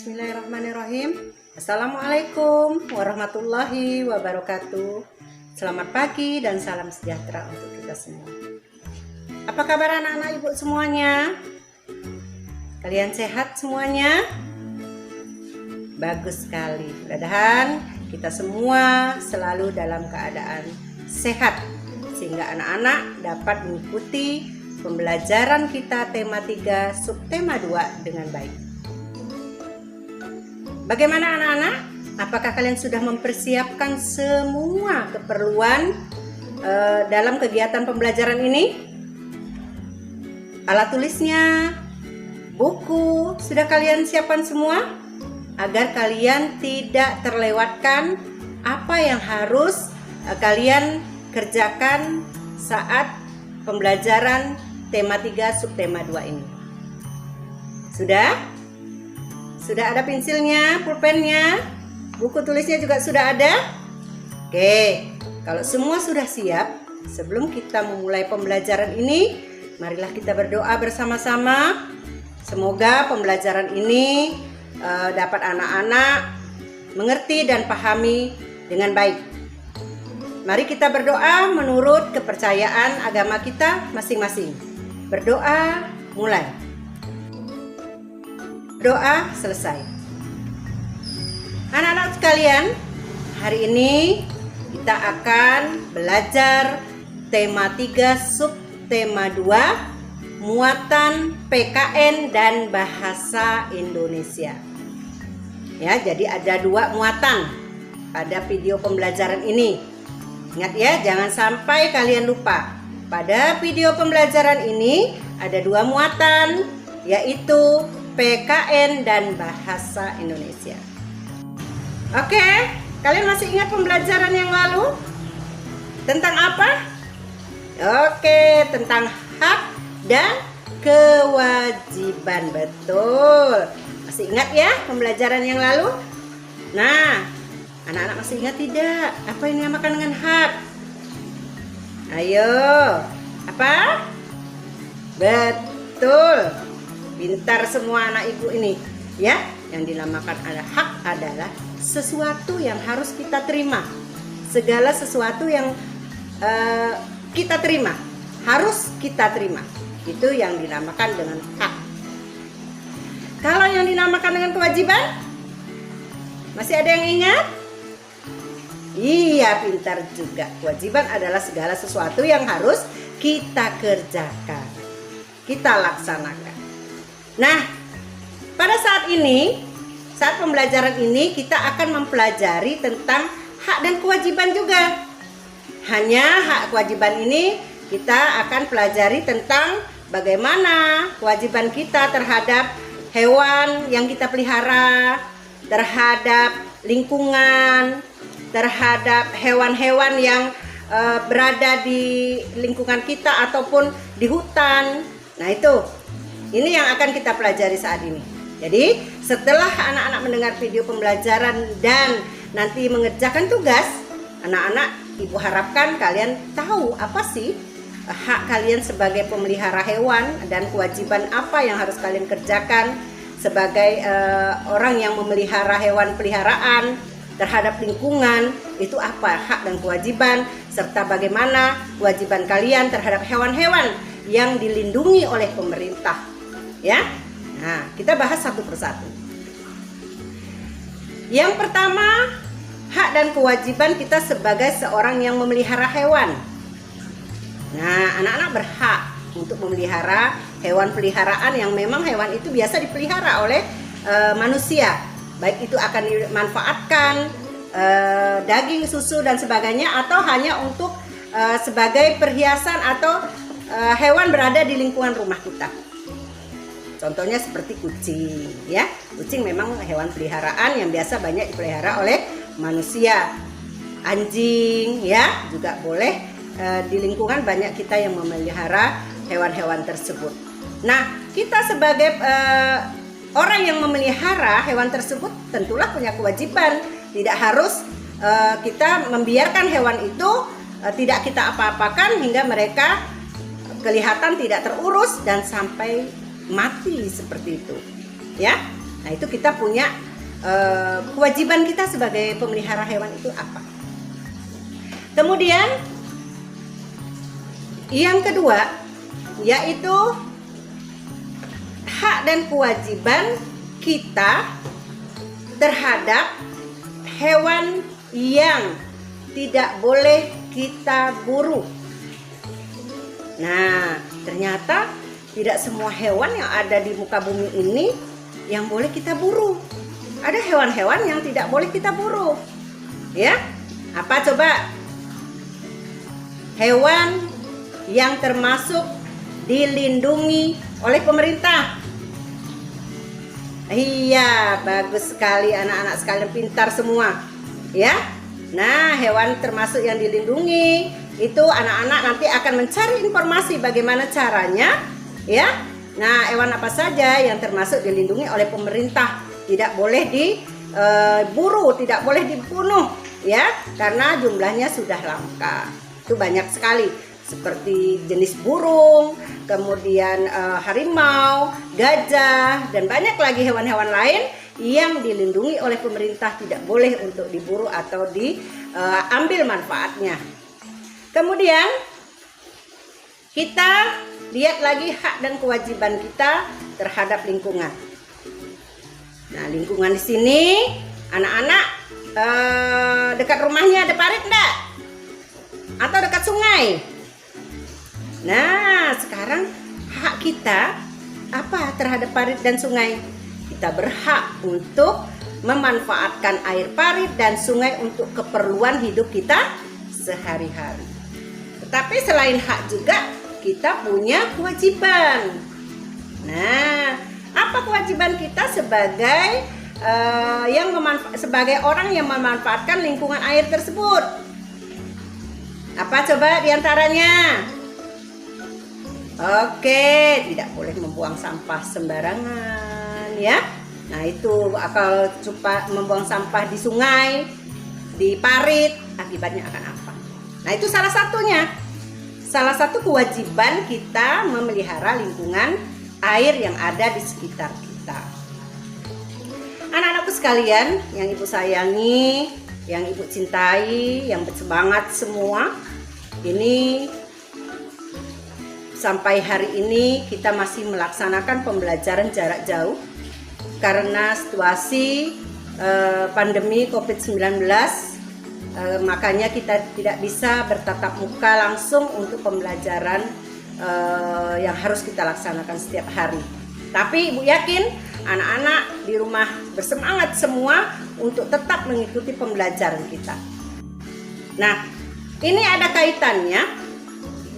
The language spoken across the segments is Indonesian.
Bismillahirrahmanirrahim. Assalamualaikum warahmatullahi wabarakatuh. Selamat pagi dan salam sejahtera untuk kita semua. Apa kabar anak-anak ibu semuanya? Kalian sehat semuanya? Bagus sekali. Mudah-mudahan kita semua selalu dalam keadaan sehat sehingga anak-anak dapat mengikuti pembelajaran kita tema 3 subtema 2 dengan baik. Bagaimana anak-anak? Apakah kalian sudah mempersiapkan semua keperluan dalam kegiatan pembelajaran ini? Alat tulisnya, buku, sudah kalian siapkan semua? Agar kalian tidak terlewatkan apa yang harus kalian kerjakan saat pembelajaran tema 3 subtema 2 ini. Sudah? Sudah ada pensilnya, pulpennya, buku tulisnya juga sudah ada? Oke, kalau semua sudah siap, sebelum kita memulai pembelajaran ini, marilah kita berdoa bersama-sama. Semoga pembelajaran ini dapat anak-anak mengerti dan pahami dengan baik. Mari kita berdoa menurut kepercayaan agama kita masing-masing. Berdoa mulai. Doa selesai. Anak-anak sekalian, hari ini kita akan belajar tema 3 subtema 2, muatan PKN dan bahasa Indonesia. Ya, jadi ada 2 muatan pada video pembelajaran ini. Ingat ya, jangan sampai kalian lupa. Pada video pembelajaran ini ada 2 muatan, yaitu PKN dan bahasa Indonesia. Oke, kalian masih ingat pembelajaran yang lalu? Tentang apa? Oke, tentang hak dan kewajiban. Betul. Masih ingat ya pembelajaran yang lalu? Nah, anak-anak masih ingat tidak? Apa yang dinamakan dengan hak? Ayo, apa? Betul. Pintar semua anak ibu ini, ya. Yang dinamakan ada hak adalah sesuatu yang harus kita terima. Segala sesuatu yang kita terima, harus kita terima. Itu yang dinamakan dengan hak. Kalau yang dinamakan dengan kewajiban, masih ada yang ingat? Iya, pintar juga. Kewajiban adalah segala sesuatu yang harus kita kerjakan, kita laksanakan. Nah, pada saat ini, saat pembelajaran ini kita akan mempelajari tentang hak dan kewajiban juga. Hanya hak kewajiban ini kita akan pelajari tentang bagaimana kewajiban kita terhadap hewan yang kita pelihara, terhadap lingkungan, terhadap hewan-hewan yang berada di lingkungan kita ataupun di hutan. Nah, ini yang akan kita pelajari saat ini. Jadi setelah anak-anak mendengar video pembelajaran dan nanti mengerjakan tugas, anak-anak ibu harapkan kalian tahu apa sih hak kalian sebagai pemelihara hewan dan kewajiban apa yang harus kalian kerjakan sebagai orang yang memelihara hewan peliharaan terhadap lingkungan. Itu apa hak dan kewajiban, serta bagaimana kewajiban kalian terhadap hewan-hewan yang dilindungi oleh pemerintah. Ya, nah kita bahas satu persatu. Yang pertama, hak dan kewajiban kita sebagai seorang yang memelihara hewan. Nah, anak-anak berhak untuk memelihara hewan peliharaan yang memang hewan itu biasa dipelihara oleh manusia. Baik itu akan dimanfaatkan daging, susu dan sebagainya, atau hanya untuk sebagai perhiasan atau hewan berada di lingkungan rumah kita. Contohnya seperti kucing, ya. Kucing memang hewan peliharaan yang biasa banyak dipelihara oleh manusia. Anjing, ya, juga boleh. Di lingkungan banyak kita yang memelihara hewan-hewan tersebut. Nah, kita sebagai orang yang memelihara hewan tersebut tentulah punya kewajiban. Tidak harus kita membiarkan hewan itu tidak kita apa-apakan hingga mereka kelihatan tidak terurus dan sampai mati seperti itu, ya. Nah, itu kita punya kewajiban kita sebagai pemelihara hewan itu apa. Kemudian yang kedua yaitu hak dan kewajiban kita terhadap hewan yang tidak boleh kita buru. Nah, ternyata tidak semua hewan yang ada di muka bumi ini yang boleh kita buru. Ada hewan-hewan yang tidak boleh kita buru. Ya, apa coba? Hewan yang termasuk dilindungi oleh pemerintah. Iya, bagus sekali anak-anak sekalian, pintar semua. Ya. Nah, hewan termasuk yang dilindungi itu anak-anak nanti akan mencari informasi bagaimana caranya, ya. Nah, hewan apa saja yang termasuk dilindungi oleh pemerintah, tidak boleh diburu, tidak boleh dibunuh, ya, karena jumlahnya sudah langka. Itu banyak sekali, seperti jenis burung, kemudian harimau, gajah, dan banyak lagi hewan-hewan lain yang dilindungi oleh pemerintah, tidak boleh untuk diburu atau diambil manfaatnya. Kemudian kita lihat lagi hak dan kewajiban kita terhadap lingkungan. Nah, lingkungan di sini anak-anak dekat rumahnya ada parit enggak? Atau dekat sungai? Nah, sekarang hak kita apa terhadap parit dan sungai? Kita berhak untuk memanfaatkan air parit dan sungai untuk keperluan hidup kita sehari-hari. Tetapi selain hak juga kita punya kewajiban. Nah, apa kewajiban kita sebagai sebagai orang yang memanfaatkan lingkungan air tersebut? Apa coba diantaranya? Oke, tidak boleh membuang sampah sembarangan, ya. Nah, itu kalau membuang sampah di sungai, di parit, akibatnya akan apa? Nah, itu salah satunya. Salah satu kewajiban kita memelihara lingkungan air yang ada di sekitar kita. Anak-anakku sekalian yang ibu sayangi, yang ibu cintai, yang bersemangat semua, ini sampai hari ini kita masih melaksanakan pembelajaran jarak jauh karena situasi pandemi COVID-19. Makanya kita tidak bisa bertatap muka langsung untuk pembelajaran yang harus kita laksanakan setiap hari. Tapi ibu yakin anak-anak di rumah bersemangat semua untuk tetap mengikuti pembelajaran kita. Nah, ini ada kaitannya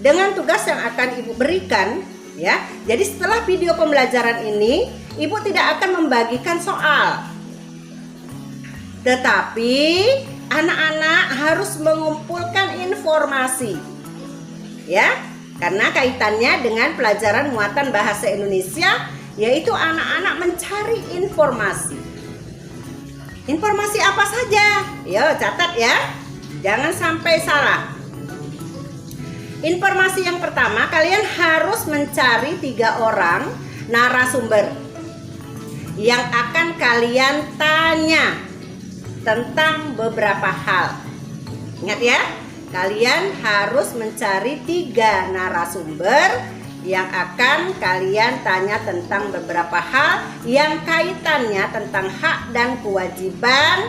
dengan tugas yang akan ibu berikan, ya. Jadi setelah video pembelajaran ini, ibu tidak akan membagikan soal, tetapi anak-anak harus mengumpulkan informasi, ya, karena kaitannya dengan pelajaran muatan bahasa Indonesia, yaitu anak-anak mencari informasi. Informasi apa saja? Yo, catat ya, jangan sampai salah. Informasi yang pertama, kalian harus mencari 3 orang narasumber yang akan kalian tanya tentang beberapa hal. Ingat ya, kalian harus mencari 3 narasumber yang akan kalian tanya tentang beberapa hal yang kaitannya tentang hak dan kewajiban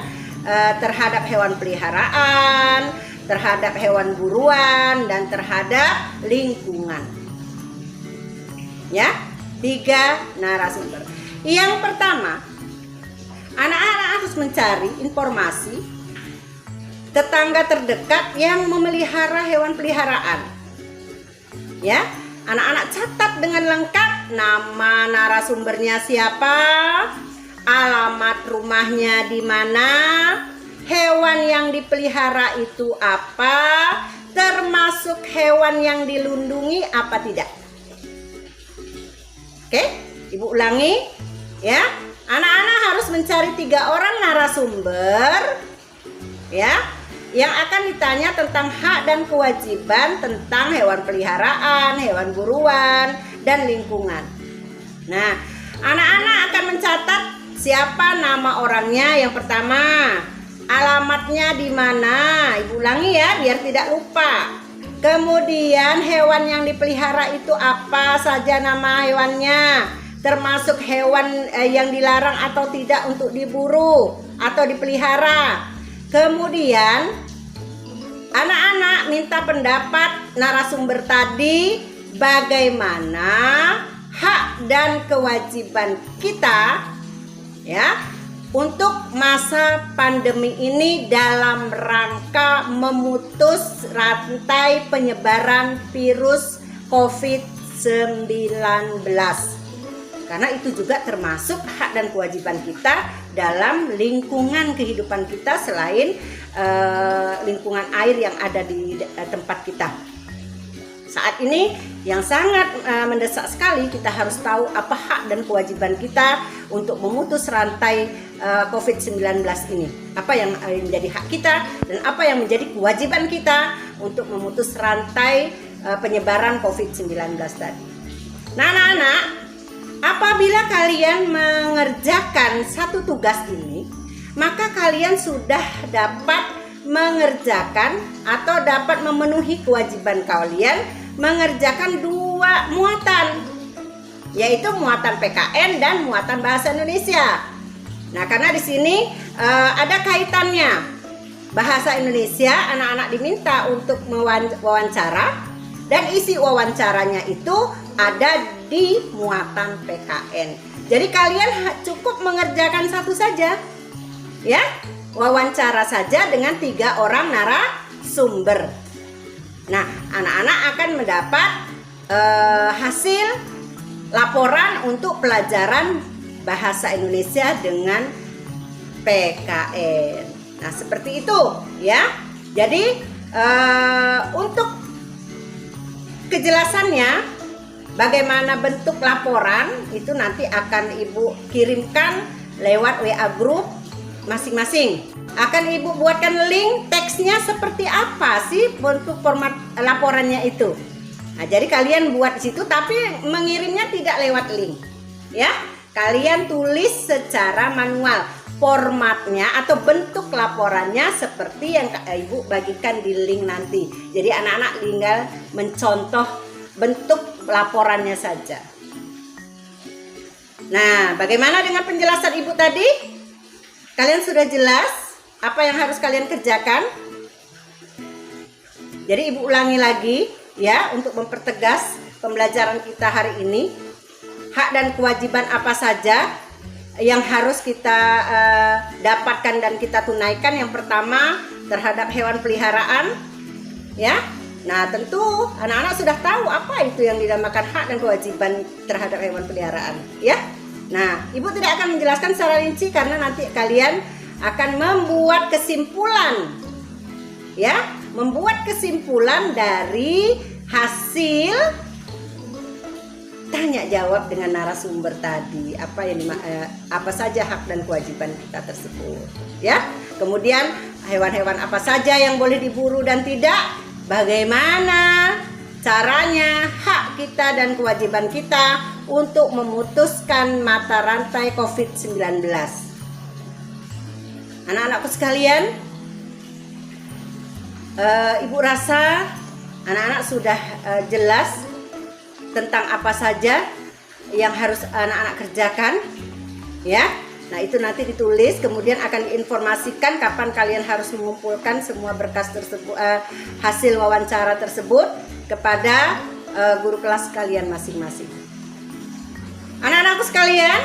terhadap hewan peliharaan, terhadap hewan buruan, dan terhadap lingkungan. Ya, 3 narasumber. Yang pertama, anak-anak harus mencari informasi tetangga terdekat yang memelihara hewan peliharaan. Ya, anak-anak catat dengan lengkap nama narasumbernya siapa, alamat rumahnya di mana, hewan yang dipelihara itu apa, termasuk hewan yang dilindungi apa tidak. Oke, ibu ulangi ya. Anak-anak harus mencari 3 orang narasumber, ya, yang akan ditanya tentang hak dan kewajiban tentang hewan peliharaan, hewan buruan, dan lingkungan. Nah, anak-anak akan mencatat Siapa nama orangnya? Yang pertama, alamatnya di mana? Ibu ulangi ya biar tidak lupa. Kemudian hewan yang dipelihara itu apa saja nama hewannya, termasuk hewan yang dilarang atau tidak untuk diburu atau dipelihara. Kemudian anak-anak minta pendapat narasumber tadi, bagaimana hak dan kewajiban kita ya untuk masa pandemi ini dalam rangka memutus rantai penyebaran virus COVID-19. Karena itu juga termasuk hak dan kewajiban kita dalam lingkungan kehidupan kita selain lingkungan air yang ada di tempat kita. Saat ini yang sangat mendesak sekali, kita harus tahu apa hak dan kewajiban kita untuk memutus rantai COVID-19 ini. Apa yang menjadi hak kita dan apa yang menjadi kewajiban kita untuk memutus rantai penyebaran COVID-19 tadi. Nah anak-anak, apabila kalian mengerjakan satu tugas ini, maka kalian sudah dapat mengerjakan atau dapat memenuhi kewajiban kalian mengerjakan 2 muatan, yaitu muatan PKN dan muatan bahasa Indonesia. Nah, karena di sini ada kaitannya. Bahasa Indonesia anak-anak diminta untuk mewawancara dan isi wawancaranya itu ada di muatan PKN. Jadi kalian cukup mengerjakan satu saja, ya, wawancara saja dengan 3 orang narasumber. Nah, anak-anak akan mendapat hasil laporan untuk pelajaran bahasa Indonesia dengan PKN. Nah, seperti itu ya. Jadi untuk kejelasannya bagaimana bentuk laporan itu nanti akan Ibu kirimkan lewat WA group masing-masing. Akan Ibu buatkan link teksnya seperti apa sih bentuk format laporannya itu. Nah, jadi kalian buat di situ tapi mengirimnya tidak lewat link. Ya, kalian tulis secara manual formatnya atau bentuk laporannya seperti yang Ibu bagikan di link nanti. Jadi anak-anak tinggal mencontoh bentuk laporannya saja. Nah, bagaimana dengan penjelasan Ibu tadi? Kalian sudah jelas apa yang harus kalian kerjakan? Jadi Ibu ulangi lagi ya untuk mempertegas pembelajaran kita hari ini. Hak dan kewajiban apa saja yang harus kita dapatkan dan kita tunaikan? Yang pertama terhadap hewan peliharaan, ya. Nah, tentu anak-anak sudah tahu apa itu yang dinamakan hak dan kewajiban terhadap hewan peliharaan, ya. Nah, Ibu tidak akan menjelaskan secara rinci karena nanti kalian akan membuat kesimpulan, ya, membuat kesimpulan dari hasil tanya jawab dengan narasumber tadi, apa saja hak dan kewajiban kita tersebut, ya. Kemudian hewan-hewan apa saja yang boleh diburu dan tidak, bagaimana caranya hak kita dan kewajiban kita untuk memutuskan mata rantai COVID-19. Anak-anakku sekalian, Ibu rasa anak-anak sudah jelas tentang apa saja yang harus anak-anak kerjakan, ya. Nah, itu nanti ditulis, kemudian akan diinformasikan kapan kalian harus mengumpulkan semua berkas tersebut, hasil wawancara tersebut kepada guru kelas kalian masing-masing. Anak-anakku sekalian,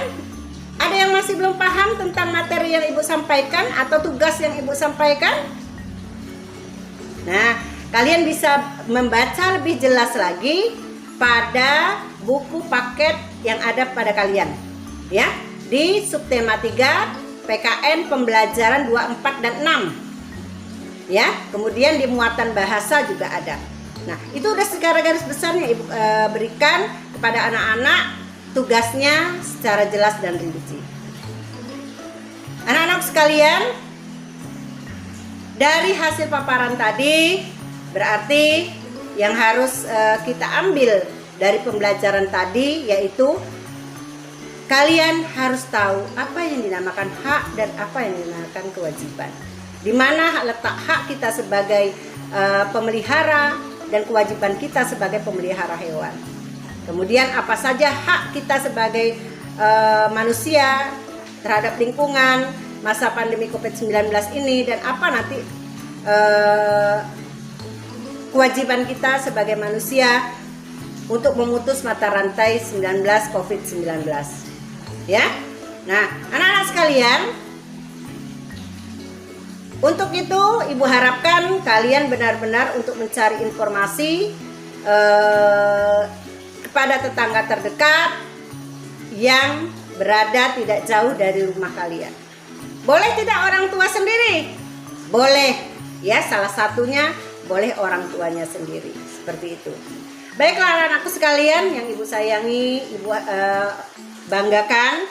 ada yang masih belum paham tentang materi yang Ibu sampaikan atau tugas yang Ibu sampaikan? Nah, kalian bisa membaca lebih jelas lagi pada buku paket yang ada pada kalian, ya, di subtema 3 PKN pembelajaran 2, 4 dan 6, ya. Kemudian di muatan bahasa juga ada. Nah, itu udah secara garis besarnya Ibu berikan kepada anak-anak tugasnya secara jelas dan rinci. Anak-anak sekalian, dari hasil paparan tadi berarti yang harus kita ambil dari pembelajaran tadi yaitu kalian harus tahu apa yang dinamakan hak dan apa yang dinamakan kewajiban. Di mana letak hak kita sebagai pemelihara dan kewajiban kita sebagai pemelihara hewan. Kemudian apa saja hak kita sebagai manusia terhadap lingkungan masa pandemi COVID-19 ini, dan apa nanti kewajiban kita sebagai manusia untuk memutus mata rantai 19 COVID-19. Ya. Nah, anak-anak sekalian, untuk itu Ibu harapkan kalian benar-benar untuk mencari informasi kepada tetangga terdekat yang berada tidak jauh dari rumah kalian. Boleh tidak orang tua sendiri? Boleh, ya, salah satunya boleh orang tuanya sendiri, seperti itu. Baiklah anak-anakku sekalian yang Ibu sayangi, Ibu banggakan,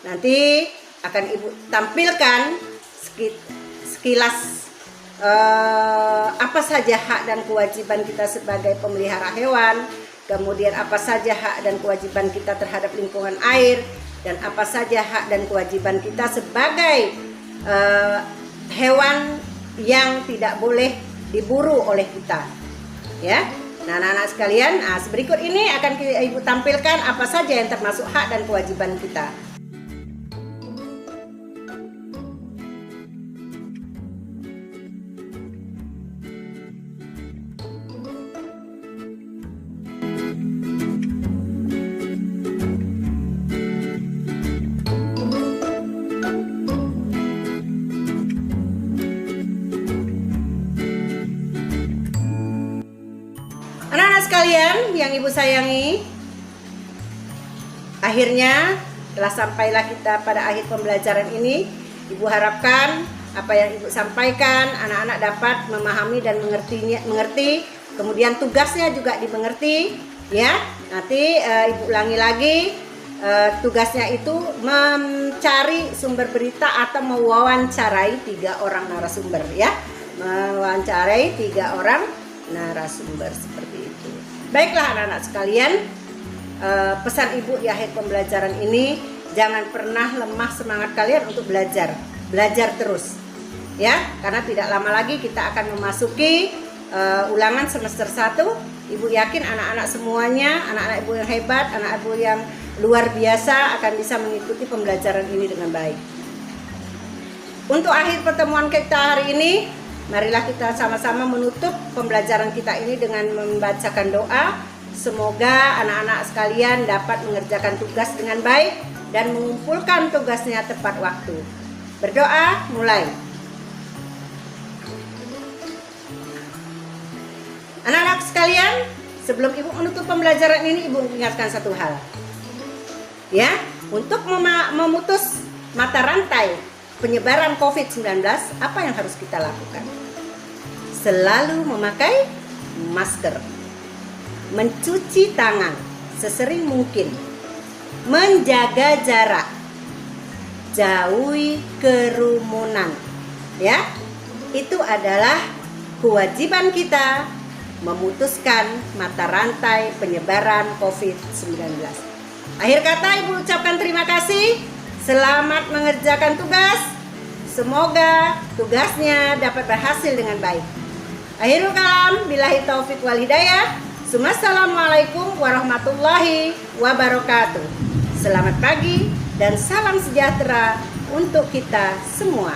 nanti akan Ibu tampilkan sekilas apa saja hak dan kewajiban kita sebagai pemelihara hewan, kemudian apa saja hak dan kewajiban kita terhadap lingkungan air, dan apa saja hak dan kewajiban kita sebagai hewan yang tidak boleh diburu oleh kita. Ya. Nah, anak-anak sekalian, berikut ini akan Ibu tampilkan apa saja yang termasuk hak dan kewajiban kita. Sekalian yang Ibu sayangi, akhirnya telah sampailah kita pada akhir pembelajaran ini. Ibu harapkan apa yang Ibu sampaikan anak-anak dapat memahami dan mengerti, kemudian tugasnya juga dimengerti, ya. Nanti Ibu ulangi lagi, tugasnya itu mencari sumber berita atau mewawancarai 3 orang narasumber, ya. Mewawancarai 3 orang narasumber, seperti itu. Baiklah anak-anak sekalian, pesan Ibu di akhir pembelajaran ini, jangan pernah lemah semangat kalian untuk belajar terus, ya, karena tidak lama lagi kita akan memasuki ulangan semester 1. Ibu yakin anak-anak semuanya, anak-anak Ibu yang hebat, anak Ibu yang luar biasa akan bisa mengikuti pembelajaran ini dengan baik. Untuk akhir pertemuan kita hari ini, marilah kita sama-sama menutup pembelajaran kita ini dengan membacakan doa. Semoga anak-anak sekalian dapat mengerjakan tugas dengan baik dan mengumpulkan tugasnya tepat waktu. Berdoa, mulai. Anak-anak sekalian, sebelum Ibu menutup pembelajaran ini, Ibu ingatkan satu hal. Ya, untuk memutus mata rantai penyebaran COVID-19, apa yang harus kita lakukan? Selalu memakai masker, mencuci tangan sesering mungkin, menjaga jarak, jauhi kerumunan. Ya, itu adalah kewajiban kita memutuskan mata rantai penyebaran COVID-19. Akhir kata Ibu ucapkan terima kasih. Selamat mengerjakan tugas. Semoga tugasnya dapat berhasil dengan baik. Akhirul kalam, billahi taufik wal hidayah. Assalamualaikum warahmatullahi wabarakatuh. Selamat pagi dan salam sejahtera untuk kita semua.